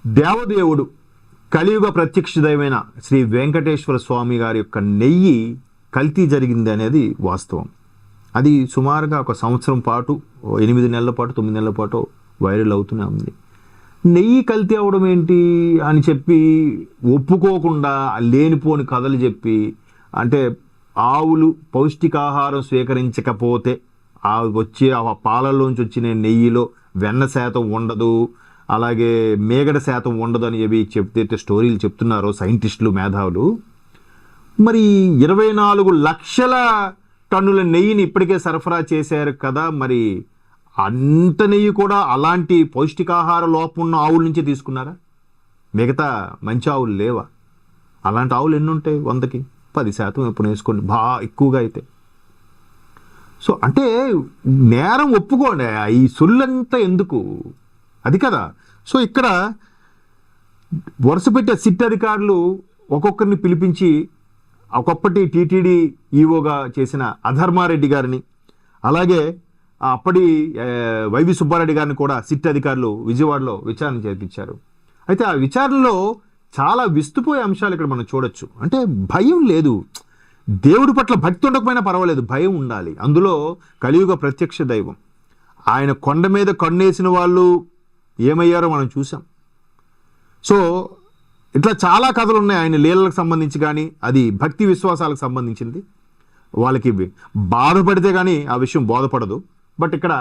దేవదేవుడు కలియుగ ప్రత్యక్ష దైవమైన శ్రీ వెంకటేశ్వర స్వామి గారి యొక్క నెయ్యి కల్తీ జరిగింది అనేది వాస్తవం. అది సుమారుగా ఒక సంవత్సరం పాటు 8 నెలల పాటు 9 నెలల పాటు వైరల్ అవుతూనే ఉంది. నెయ్యి కల్తీ అవడం ఏంటి అని చెప్పి ఒప్పుకోకుండా లేనిపోని కథలు చెప్పి, అంటే ఆవులు పౌష్టికాహారం స్వీకరించకపోతే వచ్చే ఆ పాలల్లోంచి వచ్చిన నెయ్యిలో వెన్న శాతం ఉండదు, అలాగే మేగడ శాతం ఉండదు అని చెప్పి చెప్తే స్టోరీలు చెప్తున్నారు సైంటిస్టులు, మేధావులు. మరి 24 లక్షల టన్నుల నెయ్యిని ఇప్పటికే సరఫరా చేశారు కదా, మరి అంత నెయ్యి కూడా అలాంటి పౌష్టికాహార లోపం ఉన్న ఆవుల నుంచి తీసుకున్నారా? మిగతా మంచి ఆవులు లేవా? అలాంటి ఆవులు ఎన్ని ఉంటాయి? 100కి 10% ఎప్పుడు వేసుకోండి, బాగా ఎక్కువగా అయితే. సో అంటే నేరం ఒప్పుకోండి, ఈ సొల్లంతా ఎందుకు, అది కదా. సో ఇక్కడ వరుస పెట్టే సిట్ అధికారులు ఒక్కొక్కరిని పిలిపించి ఒకప్పటి టీటీడీ ఈఓగా చేసిన అధర్మారెడ్డి గారిని, అలాగే అప్పటి వైవి సుబ్బారెడ్డి గారిని కూడా సిట్ అధికారులు విజయవాడలో విచారణ చేయించారు. అయితే ఆ విచారణలో చాలా విస్తుపోయే అంశాలు ఇక్కడ మనం చూడొచ్చు. అంటే భయం లేదు, దేవుడి పట్ల భక్తి ఉండకపోయినా పర్వాలేదు, భయం ఉండాలి. అందులో కలియుగ ప్రత్యక్ష దైవం, ఆయన కొండ మీద కన్నేసిన వాళ్ళు ఏమయ్యారో మనం చూసాం. సో ఇట్లా చాలా కథలు ఉన్నాయి ఆయన లీలలకు సంబంధించి, కానీ అది భక్తి విశ్వాసాలకు సంబంధించింది. వాళ్ళకి బాధపడితే కానీ ఆ విషయం బోధపడదు. బట్ ఇక్కడ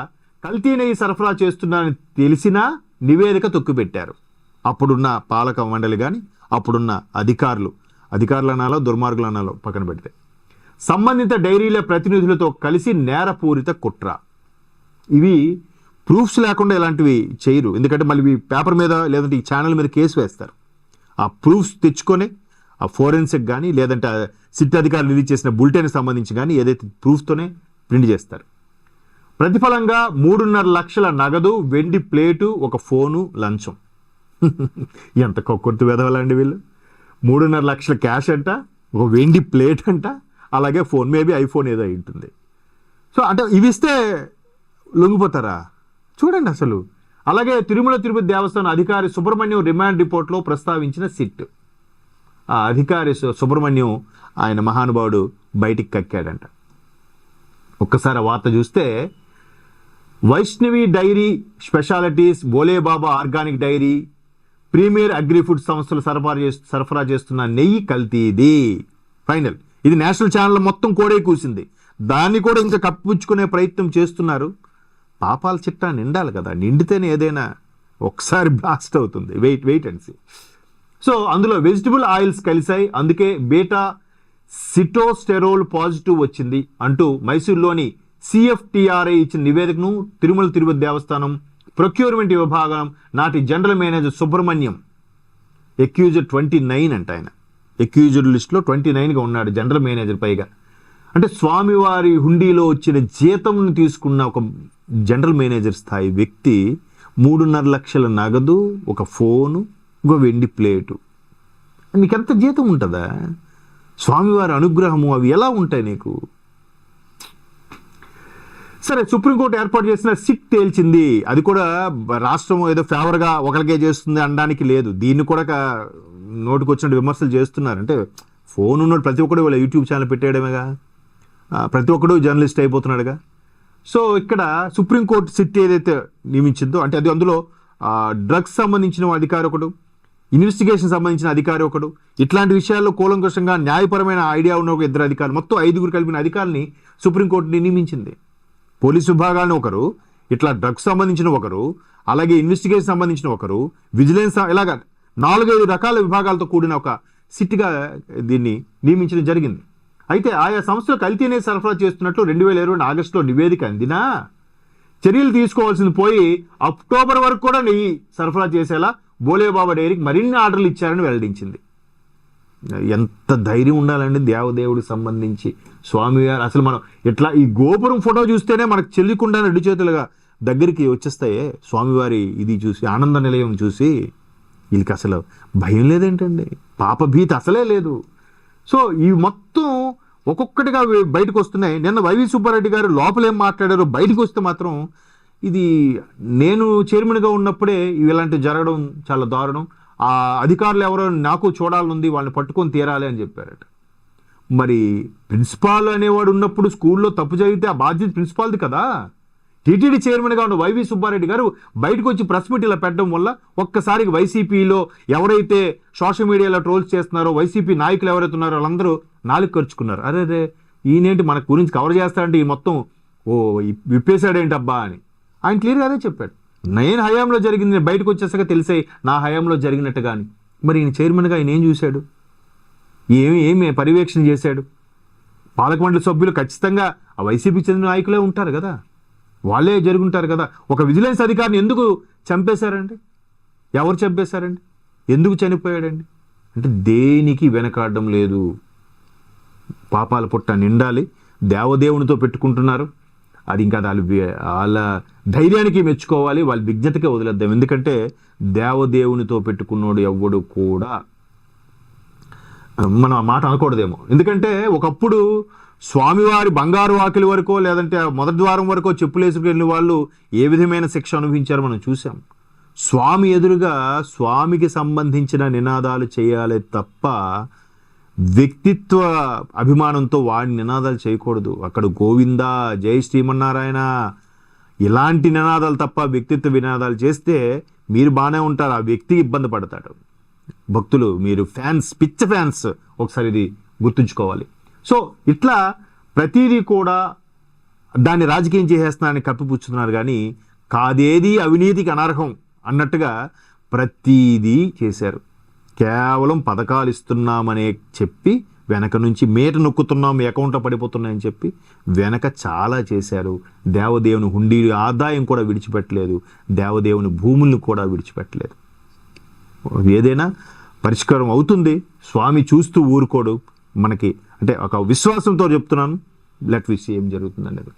కల్తీ నెయ్యి సరఫరా చేస్తున్నారని తెలిసినా నివేదిక తొక్కిపెట్టారు అప్పుడున్న పాలక మండలి కానీ, అప్పుడున్న అధికారులు అనాలో దుర్మార్గులు అనాలో పక్కన పెడితే, సంబంధిత డైరీల ప్రతినిధులతో కలిసి నేరపూరిత కుట్ర. ఇవి ప్రూఫ్స్ లేకుండా ఇలాంటివి చేయరు, ఎందుకంటే మళ్ళీ పేపర్ మీద లేదంటే ఈ ఛానల్ మీద కేసు వేస్తారు. ఆ ప్రూఫ్స్ తెచ్చుకొని ఆ ఫోరెన్సిక్ కానీ లేదంటే సిట్ అధికారులు రిలీజ్ చేసిన బులెటిన్కి సంబంధించి కానీ ఏదైతే ప్రూఫ్తోనే ప్రింట్ చేస్తారు. ప్రతిఫలంగా 3.5 లక్షల నగదు, వెండి ప్లేటు, ఒక ఫోను, లంచం. ఎంత కొక్కుర్తి వెదవాలండి వీళ్ళు. 3.5 లక్షల క్యాష్ అంట, ఒక వెండి ప్లేట్ అంట, అలాగే ఫోన్, మేబీ ఐఫోన్ ఏదో ఉంటుంది. సో అంటే ఇవి ఇస్తే లొంగిపోతారా చూడండి అసలు. అలాగే తిరుమల తిరుపతి దేవస్థానం అధికారి సుబ్రహ్మణ్యం రిమాండ్ రిపోర్ట్లో ప్రస్తావించిన సిట్, ఆ అధికారి సుబ్రహ్మణ్యం ఆయన మహానుభావుడు బయటికి కక్కాడంట. ఒక్కసారి వార్త చూస్తే, Vaishnavi dairy specialities, Bole Baba organic dairy, premier agri food సంస్థలు సరఫరా చేస్తున్న నెయ్యి కల్తీది. ఫైనల్ ఇది నేషనల్ ఛానల్ మొత్తం కోడే కూసింది. దాన్ని కూడా ఇంకా కప్పిపుచ్చుకునే ప్రయత్నం చేస్తున్నారు. పాపాల చిట్టా నిండాలి కదా, నిండితేనే ఏదైనా ఒకసారి బ్లాస్ట్ అవుతుంది. Wait and see. సో అందులో వెజిటబుల్ ఆయిల్స్ కలిసాయి, అందుకే బీటా సిటోస్టెరోల్ పాజిటివ్ వచ్చింది అంటూ మైసూర్లోని CFTRI ఇచ్చిన నివేదికను తిరుమల తిరుపతి దేవస్థానం ప్రొక్యూర్మెంట్ విభాగం నాటి జనరల్ మేనేజర్ సుబ్రహ్మణ్యం, ఎక్యూజ్డ్ 29 అంట, ఆయన ఎక్యూజ్డ్ లిస్ట్లో 29గా ఉన్నాడు, జనరల్ మేనేజర్. పైగా అంటే స్వామివారి హుండీలో వచ్చిన జీతంను తీసుకున్న ఒక జనరల్ మేనేజర్ స్థాయి వ్యక్తి 3.5 లక్షల నగదు, ఒక ఫోను, ఒక వెండి ప్లేటు. నీకెంత జీతం ఉంటుందా? స్వామివారి అనుగ్రహము అవి ఎలా ఉంటాయి నీకు? సరే, సుప్రీంకోర్టు ఏర్పాటు చేసిన సిట్ తేల్చింది. అది కూడా రాష్ట్రం ఏదో ఫేవర్గా ఒకరికే చేస్తుంది అనడానికి లేదు. దీన్ని కూడా నోటుకు వచ్చినట్టు విమర్శలు చేస్తున్నారు. అంటే ఫోన్ ఉన్నట్టు ప్రతి ఒక్కడు వాళ్ళ యూట్యూబ్ ఛానల్ పెట్టేయడమేగా, ప్రతి ఒక్కడు జర్నలిస్ట్ అయిపోతున్నాడుగా. సో ఇక్కడ సుప్రీంకోర్టు సిట్ ఏదైతే నియమించిందో, అంటే అది అందులో డ్రగ్స్ సంబంధించిన అధికారి ఒకడు, ఇన్వెస్టిగేషన్ సంబంధించిన అధికారి ఒకడు, ఇట్లాంటి విషయాల్లో కూలంకషంగా న్యాయపరమైన ఐడియా ఉన్న ఒక 2 అధికారులు, మొత్తం 5 కలిపిన అధికారిని సుప్రీంకోర్టు నియమించింది. పోలీసు విభాగాలను ఒకరు, ఇట్లా డ్రగ్స్ సంబంధించిన ఒకరు, అలాగే ఇన్వెస్టిగేషన్ సంబంధించిన ఒకరు, విజిలెన్స్, ఇలాగా 4-5 రకాల విభాగాలతో కూడిన ఒక సిట్గా దీన్ని నియమించడం జరిగింది. అయితే ఆయా సంస్థలు కల్తీనే సరఫరా చేస్తున్నట్లు 2020 ఆగస్టులో నివేదిక అందినా చర్యలు తీసుకోవాల్సింది పోయి అక్టోబర్ వరకు కూడా నెయ్యి సరఫరా చేసేలా బోలేబాబా డైరీకి మరిన్ని ఆర్డర్లు ఇచ్చారని వెల్లడించింది. ఎంత ధైర్యం ఉండాలండి దేవదేవుడికి సంబంధించి. స్వామివారు అసలు మనం ఇట్లా ఈ గోపురం ఫోటో చూస్తేనే మనకు చెల్లికుండా 2 చేతులుగా దగ్గరికి వచ్చేస్తాయే స్వామివారి ఇది చూసి, ఆనంద నిలయం చూసి. వీళ్ళకి అసలు భయం లేదేంటండి, పాపభీతి అసలే లేదు. సో ఇవి మొత్తం ఒక్కొక్కటిగా బయటకు వస్తున్నాయి. నిన్న వైవి సుబ్బారెడ్డి గారు లోపలేం మాట్లాడారో బయటకు వస్తే మాత్రం ఇది నేను చైర్మన్గా ఉన్నప్పుడే ఇలాంటివి జరగడం చాలా దారుణం. ఆ అధికారులు ఎవరో నాకు చూడాలనుంది, వాళ్ళని పట్టుకొని తీరాలి అని చెప్పారట. మరి ప్రిన్సిపాల్ అనేవాడు ఉన్నప్పుడు స్కూల్లో తప్పు జరిగితే ఆ బాధ్యత ప్రిన్సిపాల్ది కదా. టీటీడీ చైర్మన్గా ఉన్న వైవి సుబ్బారెడ్డి గారు బయటకు వచ్చి ప్రెస్ మీట్ ఇలా పెట్టడం వల్ల ఒక్కసారికి వైసీపీలో ఎవరైతే సోషల్ మీడియాలో ట్రోల్స్ చేస్తున్నారో, వైసీపీ నాయకులు ఎవరైతే ఉన్నారో వాళ్ళందరూ నాలుగు ఖర్చుకున్నారు. అరే ఈయనేంటి మన గురించి కవర్ చేస్తాడంటే ఈ మొత్తం విప్పేశాడేంటి అబ్బా అని ఆయన క్లియర్గా అదే చెప్పాడు. నేను హయాంలో జరిగింది బయటకు వచ్చేసాక తెలిసాయి నా హయాంలో జరిగినట్టు. కానీ మరి ఈయన చైర్మన్గా ఆయన ఏం చూశాడు, ఏమి పర్యవేక్షణ చేశాడు? పాలకమండలి సభ్యులు ఖచ్చితంగా ఆ వైసీపీకి చెందిన నాయకులే ఉంటారు కదా, వాళ్ళే జరుగుంటారు కదా. ఒక విజిలెన్స్ అధికారిని ఎందుకు చంపేశారండి? ఎవరు చంపేశారండి? ఎందుకు చనిపోయాడండి? అంటే దేనికి వెనకాడడం లేదు. పాపాల పుట్ట నిండాలి, దేవదేవునితో పెట్టుకుంటున్నారు. అది ఇంకా వాళ్ళ ధైర్యానికి మెచ్చుకోవాలి, వాళ్ళ విజ్ఞతకే వదిలేద్దాం. ఎందుకంటే దేవదేవునితో పెట్టుకున్నోడు ఎవ్వడు కూడా మనం ఆ మాట అనకూడదేమో. ఎందుకంటే ఒకప్పుడు స్వామివారి బంగారు వాకిలి వరకో లేదంటే మొదటి ద్వారం వరకో చెప్పులేసుకెళ్ళిన వాళ్ళు ఏ విధమైన శిక్ష అనుభవించారో మనం చూసాం. స్వామి ఎదురుగా స్వామికి సంబంధించిన నినాదాలు చేయాలి తప్ప వ్యక్తిత్వ అభిమానంతో వాడి నినాదాలు చేయకూడదు. అక్కడ గోవిందా, జై శ్రీమన్నారాయణ ఇలాంటి నినాదాలు తప్ప వ్యక్తిత్వ నినాదాలు చేస్తే మీరు బాగానే ఉంటారు, ఆ వ్యక్తి ఇబ్బంది పడతాడు. భక్తులు మీరు పిచ్చ ఫ్యాన్స్ ఒకసారి ఇది గుర్తుంచుకోవాలి. సో ఇట్లా ప్రతిదీ కూడా దాన్ని రాజకీయం చేసేస్తున్నారని కప్పిపుచ్చుతున్నారు. కానీ కాదేది అవినీతికి అనర్హం అన్నట్టుగా ప్రతిదీ చేశారు. కేవలం పథకాలు ఇస్తున్నామనే చెప్పి వెనక నుంచి మేట నొక్కుతున్నాం, అకౌంట్లో పడిపోతున్నాయని చెప్పి వెనక చాలా చేశారు. దేవదేవుని హుండీలు ఆదాయం కూడా విడిచిపెట్టలేదు, దేవదేవుని భూములను కూడా విడిచిపెట్టలేదు. ఏదైనా పరిష్కారం అవుతుంది, స్వామి చూస్తూ ఊరుకోడు మనకి. అంటే ఒక విశ్వాసంతో చెప్తున్నాను, లెట్ వి సీ ఏం జరుగుతుంది అనేది.